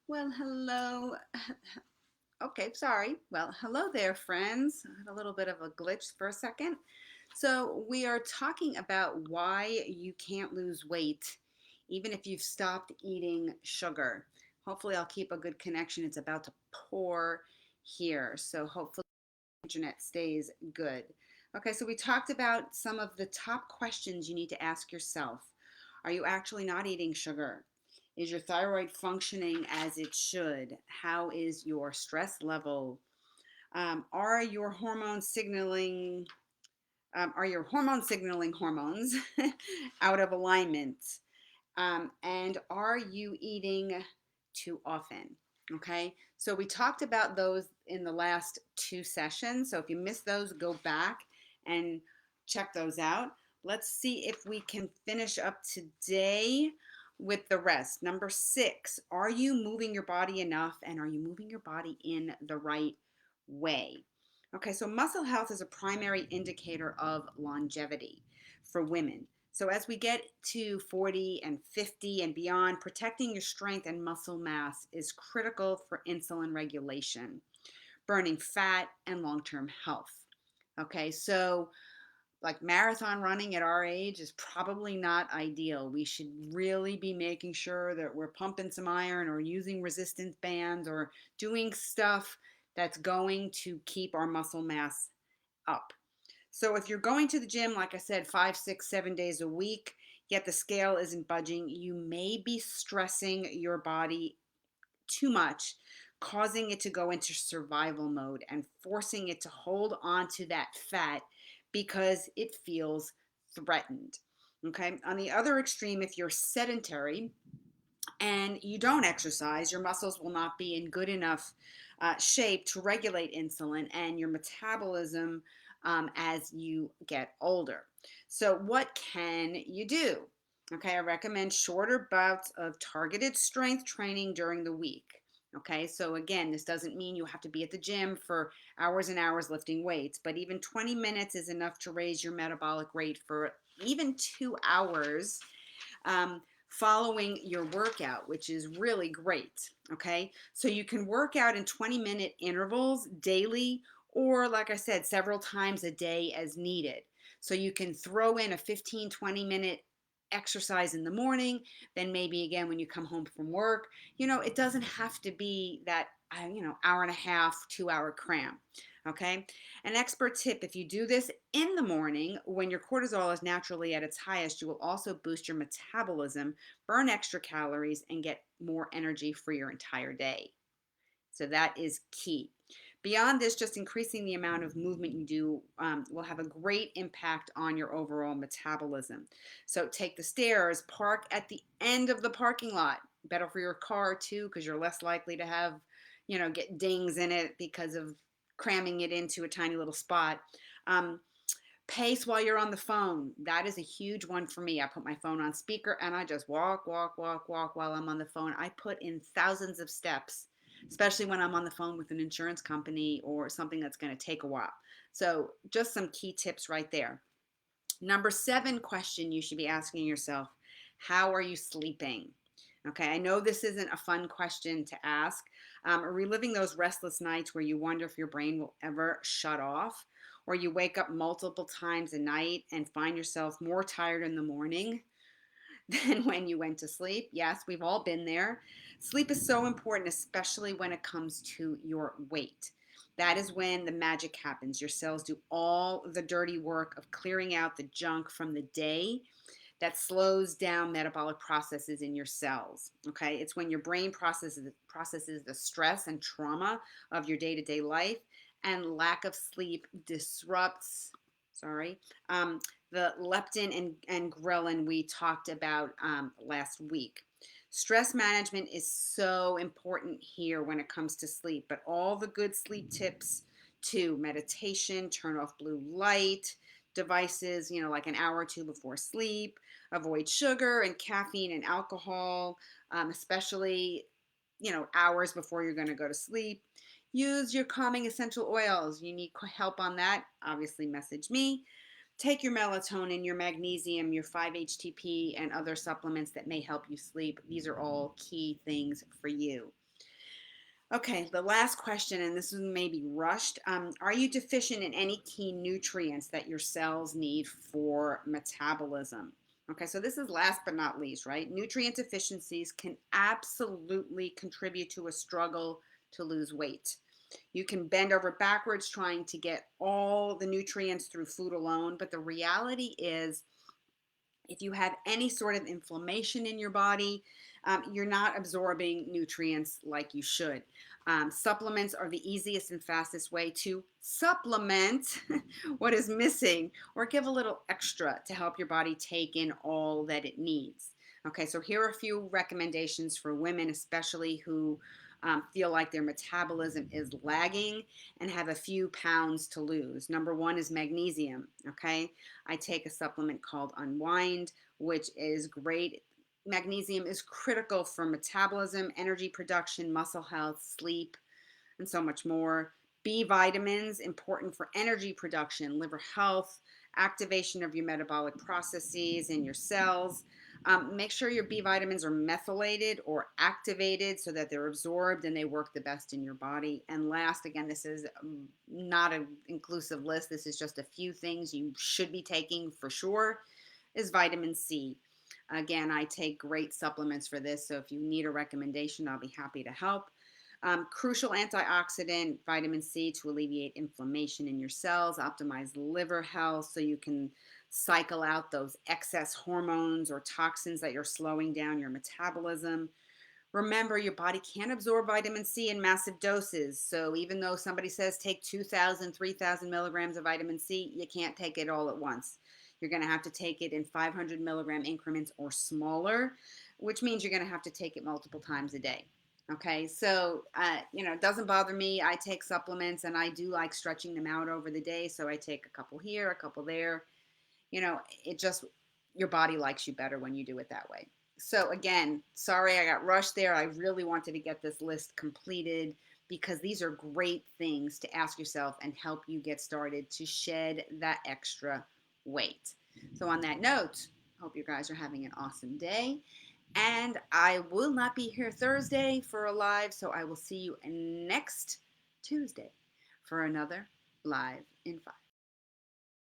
Well, hello. Okay, sorry. Well, hello there, friends. I had a little bit of a glitch for a second. So, we are talking about why you can't lose weight even if you've stopped eating sugar. Hopefully, I'll keep a good connection. It's about to pour here. So, hopefully, the internet stays good. Okay, so we talked about some of the top questions you need to ask yourself. Are you actually not eating sugar? Is your thyroid functioning as it should? How is your stress level? Are your hormones signaling? Are your hormone signaling hormones out of alignment? And are you eating too often? Okay, so we talked about those in the last two sessions. So if you missed those, go back and check those out. Let's see if we can finish up today with the rest. Number six, are you moving your body enough and are you moving your body in the right way? Okay, so muscle health is a primary indicator of longevity for women. So as we get to 40 and 50 and beyond, protecting your strength and muscle mass is critical for insulin regulation, burning fat, and long-term health. Okay, so like marathon running at our age is probably not ideal. We should really be making sure that we're pumping some iron or using resistance bands or doing stuff that's going to keep our muscle mass up. So if you're going to the gym, like I said, 5, 6, 7 days a week, yet the scale isn't budging, you may be stressing your body too much, causing it to go into survival mode and forcing it to hold on to that fat because it feels threatened. Okay. On the other extreme, if you're sedentary and you don't exercise, your muscles will not be in good enough shape to regulate insulin and your metabolism as you get older. So, what can you do? Okay, I recommend shorter bouts of targeted strength training during the week. Okay, so again, this doesn't mean you have to be at the gym for hours and hours lifting weights, but even 20 minutes is enough to raise your metabolic rate for even 2 hours following your workout, which is really great. Okay, so you can work out in 20-minute intervals daily, or like I said, several times a day as needed. So you can throw in a 15, 20 minute exercise in the morning, then maybe again when you come home from work. It doesn't have to be that, hour and a half, 2 hour cram. Okay. An expert tip, if you do this in the morning when your cortisol is naturally at its highest, you will also boost your metabolism, burn extra calories, and get more energy for your entire day. So that is key. Beyond this, just increasing the amount of movement you do will have a great impact on your overall metabolism. So take the stairs, park at the end of the parking lot. Better for your car too, because you're less likely to have, get dings in it because of cramming it into a tiny little spot. Um, Pace while you're on the phone. That is a huge one for me. I put my phone on speaker and I just walk, walk, walk, walk while I'm on the phone. I put in thousands of steps, especially when I'm on the phone with an insurance company or something that's going to take a while. So, just some key tips right there. Number seven question you should be asking yourself: how are you sleeping? Okay, I know this isn't a fun question to ask. Reliving those restless nights where you wonder if your brain will ever shut off, or you wake up multiple times a night and find yourself more tired in the morning than when you went to sleep. Yes, we've all been there. Sleep is so important, especially when it comes to your weight. That is when the magic happens. Your cells do all the dirty work of clearing out the junk from the day that slows down metabolic processes in your cells. Okay, it's when your brain processes the stress and trauma of your day-to-day life, and lack of sleep disrupts. Sorry, the leptin and ghrelin we talked about last week. Stress management is so important here when it comes to sleep, but all the good sleep tips too: meditation, turn off blue light devices, like an hour or two before sleep, avoid sugar and caffeine and alcohol, especially, hours before you're going to go to sleep. Use your calming essential oils. You need help on that? Obviously, message me. Take your melatonin, your magnesium, your 5-HTP, and other supplements that may help you sleep. These are all key things for you. Okay, the last question, and this is maybe rushed. Are you deficient in any key nutrients that your cells need for metabolism? Okay, so this is last but not least, right? Nutrient deficiencies can absolutely contribute to a struggle to lose weight. You can bend over backwards trying to get all the nutrients through food alone, but the reality is if you have any sort of inflammation in your body, you're not absorbing nutrients like you should. Supplements are the easiest and fastest way to supplement what is missing or give a little extra to help your body take in all that it needs. Okay, so here are a few recommendations for women, especially who feel like their metabolism is lagging and have a few pounds to lose. Number one is magnesium. Okay, I take a supplement called Unwind, which is great. Magnesium is critical for metabolism, energy production, muscle health, sleep, and so much more. B vitamins, important for energy production, liver health, activation of your metabolic processes in your cells. Make sure your B vitamins are methylated or activated so that they're absorbed and they work the best in your body. And last, again, this is not an inclusive list. This is just a few things you should be taking for sure, is vitamin C. Again, I take great supplements for this, so if you need a recommendation, I'll be happy to help. Crucial antioxidant, vitamin C, to alleviate inflammation in your cells, optimize liver health so you can cycle out those excess hormones or toxins that you're slowing down your metabolism. Remember, your body can absorb vitamin C in massive doses. So even though somebody says take 2,000, 3,000 milligrams of vitamin C, you can't take it all at once. You're going to have to take it in 500 milligram increments or smaller, which means you're going to have to take it multiple times a day. Okay, so it doesn't bother me. I take supplements and I do like stretching them out over the day. So I take a couple here, a couple there. It just, your body likes you better when you do it that way. So again, sorry I got rushed there. I really wanted to get this list completed because these are great things to ask yourself and help you get started to shed that extra weight. So on that note, hope you guys are having an awesome day. And I will not be here Thursday for a live, so I will see you next Tuesday for another Live in 5.